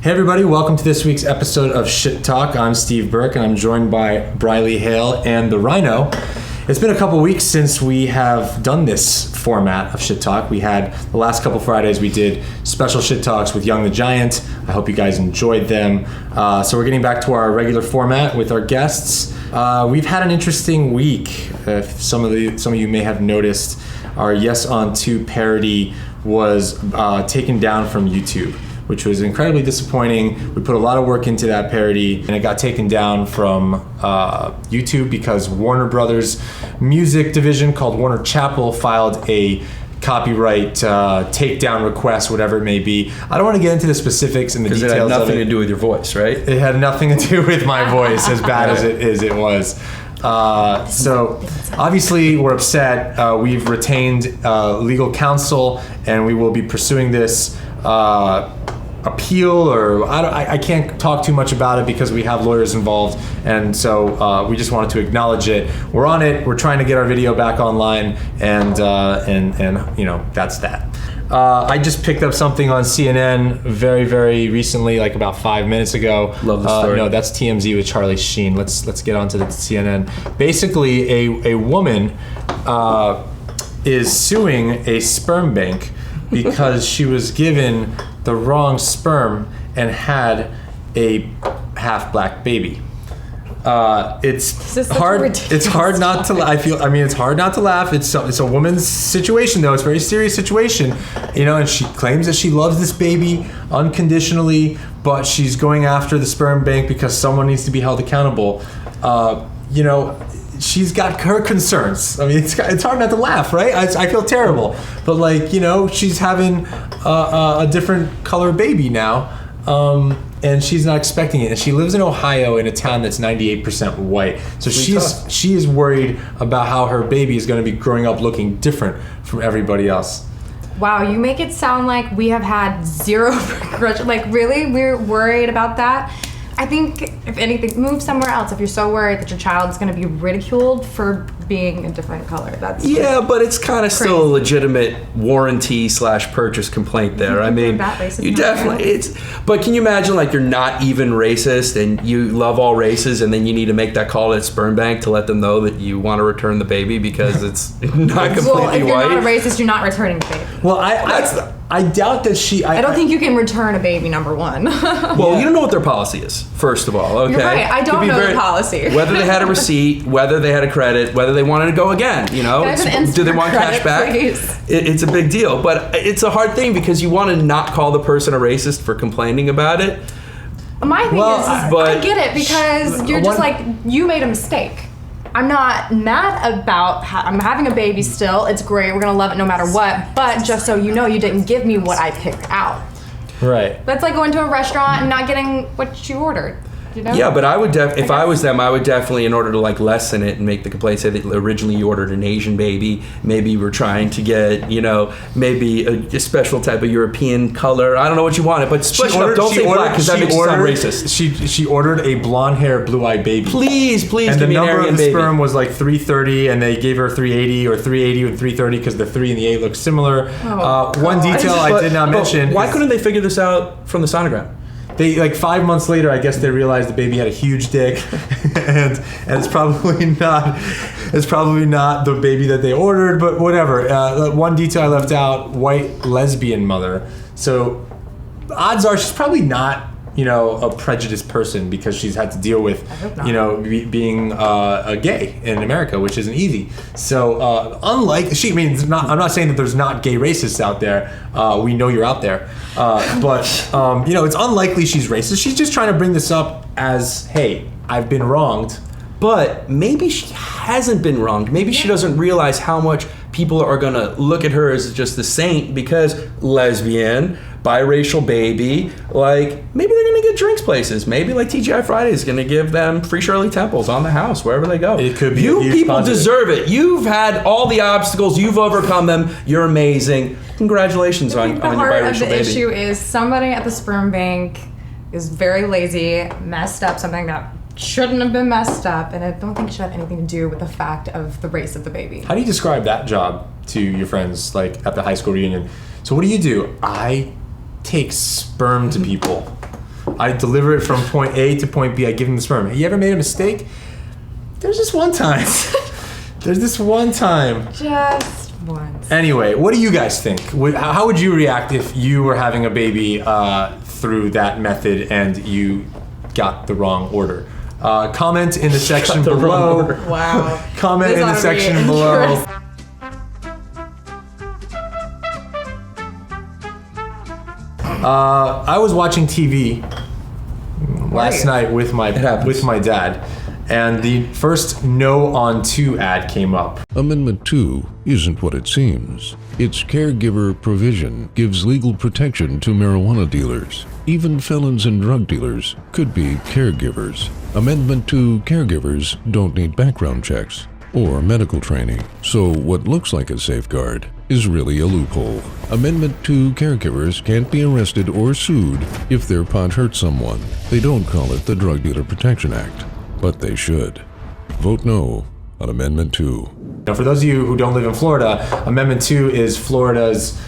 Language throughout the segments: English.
Hey everybody, welcome to this week's episode of Shit Talk. I'm Steve Berke and I'm joined by Briley, Hale, and the Ryno. It's been a couple weeks since we have done this format of Shit Talk. We had the last couple Fridays we did special Shit Talks with Young the Giant. I hope you guys enjoyed them. So we're getting back to our regular format with our guests. We've had an interesting week. Some of you may have noticed our Yes on 2 parody was taken down from YouTube, which was incredibly disappointing. We put a lot of work into that parody, and it got taken down from YouTube because Warner Brothers music division called Warner Chappell filed a copyright takedown request, whatever it may be. I don't want to get into the specifics and the details of it. Because it had nothing to do with your voice, right? It had nothing to do with my voice, as bad as it was. So obviously we're upset. We've retained legal counsel, and we will be pursuing this appeal, or I can't talk too much about it because we have lawyers involved, and so we just wanted to acknowledge it. We're on it. We're trying to get our video back online, and you know, that's that. I just picked up something on CNN very, very recently, like about 5 minutes ago. Love the story. No, that's TMZ with Charlie Sheen. Let's get on to the CNN. Basically, a woman is suing a sperm bank because she was given the wrong sperm and had a half black baby. It's hard. It's hard not to. It's hard not to laugh. It's a woman's situation, though. It's a very serious situation, you know. And she claims that she loves this baby unconditionally, but she's going after the sperm bank because someone needs to be held accountable. You know, she's got her concerns. I mean, it's hard not to laugh, right? I feel terrible, but like, you know, she's having a different color baby now. And she's not expecting it. And she lives in Ohio in a town that's 98% white. So she is worried about how her baby is going to be growing up looking different from everybody else. Wow, you make it sound like we have had zero progression. Like, really? We're worried about that? I think, if anything, move somewhere else if you're so worried that your child's going to be ridiculed for being a different color. That's but it's kind of still a legitimate warranty/purchase complaint there. I mean, you definitely but can you imagine, like, you're not even racist and you love all races, and then you need to make that call at Sperm Bank to let them know that you want to return the baby because it's not completely well, if you're white. not a racist, you're not returning the baby. Well, I doubt that she. I don't think you can return a baby, number one. Well, you don't know what their policy is, first of all. Okay, you're right. I don't know the policy. Whether they had a receipt, whether they had a credit, whether they wanted to go again. You know, do they want cash back? It's a big deal, but it's a hard thing because you want to not call the person a racist for complaining about it. My thing is I get it because you're just like, you made a mistake. I'm not mad about I'm having a baby still. It's great. We're going to love it no matter what. But just so you know, you didn't give me what I picked out. Right. That's like going to a restaurant and not getting what you ordered. You know? Yeah, but I would if I was them, I would definitely, in order to like lessen it and make the complaint, say that originally you ordered an Asian baby, maybe you were trying to get, you know, maybe a special type of European color. I don't know what you wanted, but don't say black because that makes you sound racist. She ordered a blonde hair, blue eyed baby. Please, and give me an Aryan baby. And the number of the sperm was like 330, and they gave her 380 or 380 and 330 because the 3 and the 8 look similar. One detail I did not mention. Why couldn't they figure this out from the sonogram? They, like 5 months later, I guess they realized the baby had a huge dick, and it's probably not the baby that they ordered, but whatever. One detail I left out: white lesbian mother. So odds are she's probably not, you know, a prejudiced person because she's had to deal with, you know, being a gay in America, which isn't easy. So unlike I'm not saying that there's not gay racists out there. We know you're out there, but you know, it's unlikely she's racist. She's just trying to bring this up as, hey, I've been wronged. But maybe she hasn't been wronged. Maybe she doesn't realize how much people are going to look at her as just the saint because lesbian, biracial baby, like maybe they're going to get drinks places. Maybe like TGI Friday is going to give them free Shirley Temples on the house wherever they go. It could be. You people deserve it. You've had all the obstacles. You've overcome them. You're amazing. Congratulations on your biracial baby. The heart of the issue is somebody at the sperm bank is very lazy, messed up something that shouldn't have been messed up, and I don't think it should have anything to do with the fact of the race of the baby. How do you describe that job to your friends, like at the high school reunion? So what do? I take sperm to people. I deliver it from point A to point B. I give him the sperm. You ever made a mistake? There's this one time. Just once. Anyway, what do you guys think? How would you react if you were having a baby through that method and you got the wrong order? Comment in the section below. Wow. Comment in the section below. I was watching TV last night with my dad, and the first No on 2 ad came up. Amendment 2 isn't what it seems. Its caregiver provision gives legal protection to marijuana dealers. Even felons and drug dealers could be caregivers. Amendment 2 caregivers don't need background checks or medical training. So what looks like a safeguard is really a loophole. Amendment 2 caregivers can't be arrested or sued if their pot hurts someone. They don't call it the Drug Dealer Protection Act, but they should. Vote no on Amendment 2. Now, for those of you who don't live in Florida, Amendment 2 is Florida's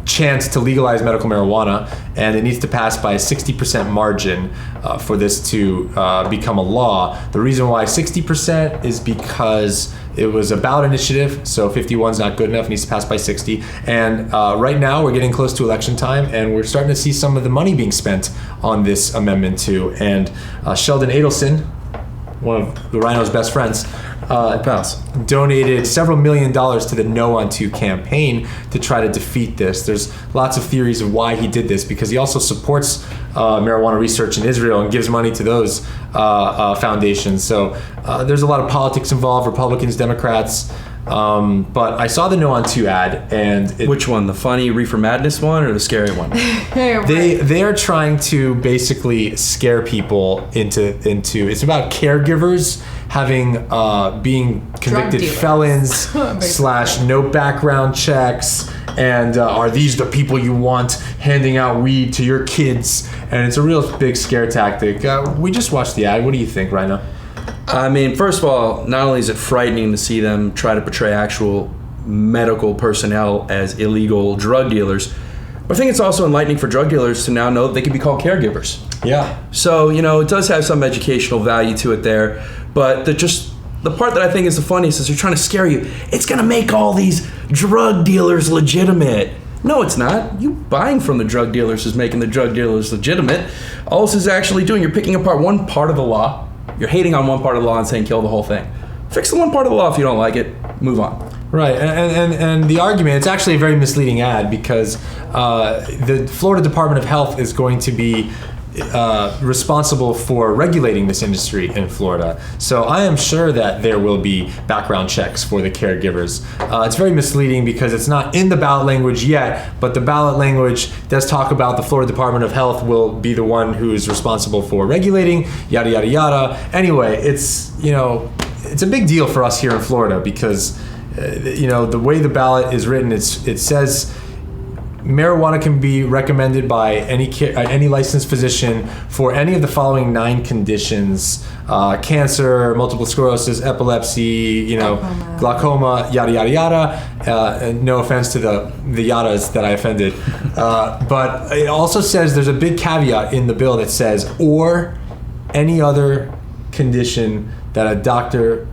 chance to legalize medical marijuana, and it needs to pass by a 60% margin for this to become a law. The reason why 60% is because it was a ballot initiative, so 51 is not good enough, it needs to pass by 60. And right now we're getting close to election time, and we're starting to see some of the money being spent on this Amendment 2. And Sheldon Adelson, one of the Ryno's best friends, donated several $1 million to the No on 2 campaign to try to defeat this. There's lots of theories of why he did this, because he also supports marijuana research in Israel and gives money to those foundations. So there's a lot of politics involved, Republicans, Democrats. But I saw the No on 2 ad, and which one? The funny Reefer Madness one or the scary one? They are trying to basically scare people into it's about caregivers having being convicted felons / no background checks, and are these the people you want handing out weed to your kids? And it's a real big scare tactic. We just watched the ad. What do you think, Ryno? I mean, first of all, not only is it frightening to see them try to portray actual medical personnel as illegal drug dealers, but I think it's also enlightening for drug dealers to now know that they can be called caregivers. Yeah. So, it does have some educational value to it there, but the part that I think is the funniest is they're trying to scare you. It's going to make all these drug dealers legitimate. No, it's not. You buying from the drug dealers is making the drug dealers legitimate. All this is actually doing, you're picking apart one part of the law. You're hating on one part of the law and saying kill the whole thing. Fix the one part of the law if you don't like it. Move on. Right, and the argument, it's actually a very misleading ad, because the Florida Department of Health is going to be responsible for regulating this industry in Florida. So I am sure that there will be background checks for the caregivers. It's very misleading because it's not in the ballot language yet, but the ballot language does talk about the Florida Department of Health will be the one who is responsible for regulating, yada, yada, yada. Anyway, it's a big deal for us here in Florida because, the way the ballot is written, it says marijuana can be recommended by any licensed physician for any of the following 9 conditions: cancer, multiple sclerosis, epilepsy, glaucoma, yada yada yada. And no offense to the yadas that I offended, but it also says there's a big caveat in the bill that says or any other condition that a doctor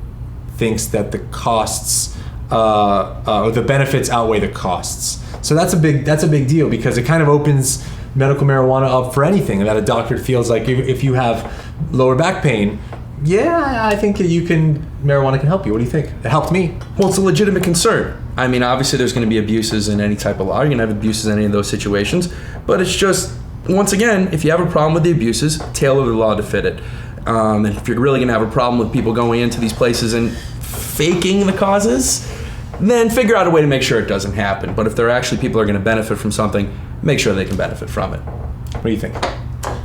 thinks that the costs or the benefits outweigh the costs. So that's a big deal because it kind of opens medical marijuana up for anything that a doctor feels like if you have lower back pain, I think marijuana can help you. What do you think? It helped me. Well, it's a legitimate concern. I mean, obviously there's going to be abuses in any type of law. You're going to have abuses in any of those situations. But it's just, once again, if you have a problem with the abuses, tailor the law to fit it. And if you're really going to have a problem with people going into these places and faking the causes, then figure out a way to make sure it doesn't happen. But if there are actually people who are going to benefit from something, make sure they can benefit from it. What do you think?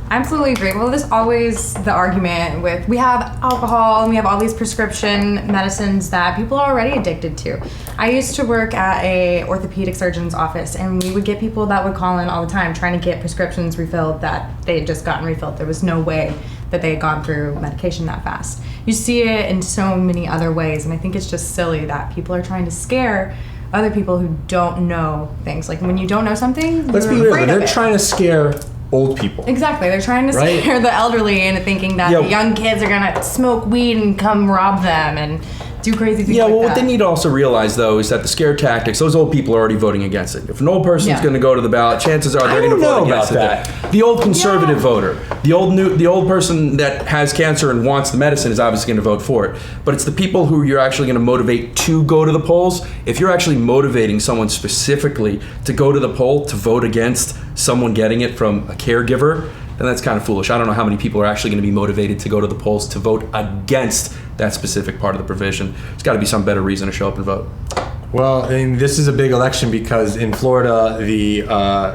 I absolutely agree. Well, there's always the argument with we have alcohol and we have all these prescription medicines that people are already addicted to. I used to work at a orthopedic surgeon's office, and we would get people that would call in all the time trying to get prescriptions refilled that they had just gotten refilled. There was no way that they had gone through medication that fast. You see it in so many other ways, and I think it's just silly that people are trying to scare other people who don't know things. Like when you don't know something, let's be real. They're trying to scare old people. Exactly. They're trying to scare the elderly into thinking that the young kids are going to smoke weed and come rob them and do crazy things like that. What they need to also realize, though, is that the scare tactics, those old people are already voting against it. If an old person's going to go to the ballot, chances are they're going to vote against it. The old conservative voter, the old person that has cancer and wants the medicine is obviously going to vote for it. But it's the people who you're actually going to motivate to go to the polls. If you're actually motivating someone specifically to go to the poll to vote against someone getting it from a caregiver, then that's kind of foolish. I don't know how many people are actually going to be motivated to go to the polls to vote against that specific part of the provision. There's got to be some better reason to show up and vote. Well, I mean, this is a big election because in Florida, the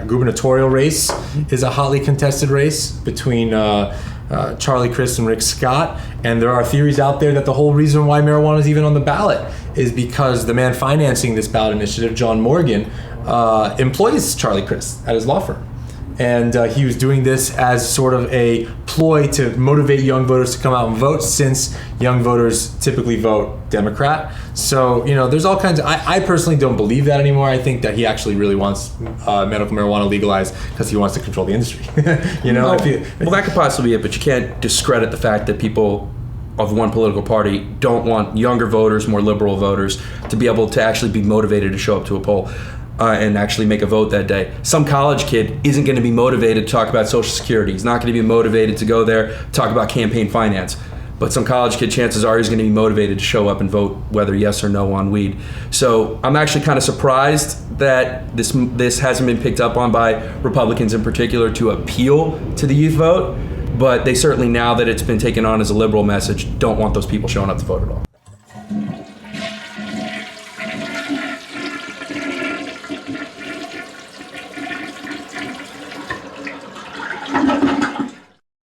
gubernatorial race is a hotly contested race between Charlie Crist and Rick Scott. And there are theories out there that the whole reason why marijuana is even on the ballot is because the man financing this ballot initiative, John Morgan, employs Charlie Crist at his law firm. And he was doing this as sort of a ploy to motivate young voters to come out and vote, since young voters typically vote Democrat. So, there's all kinds of... I personally don't believe that anymore. I think that he actually really wants medical marijuana legalized because he wants to control the industry. Well, that could possibly be it, but you can't discredit the fact that people of one political party don't want younger voters, more liberal voters, to be able to actually be motivated to show up to a poll. And actually make a vote that day. Some college kid isn't going to be motivated to talk about Social Security. He's not going to be motivated to go there, talk about campaign finance. But some college kid, chances are, he's going to be motivated to show up and vote whether yes or no on weed. So I'm actually kind of surprised that this hasn't been picked up on by Republicans in particular to appeal to the youth vote. But they certainly, now that it's been taken on as a liberal message, don't want those people showing up to vote at all.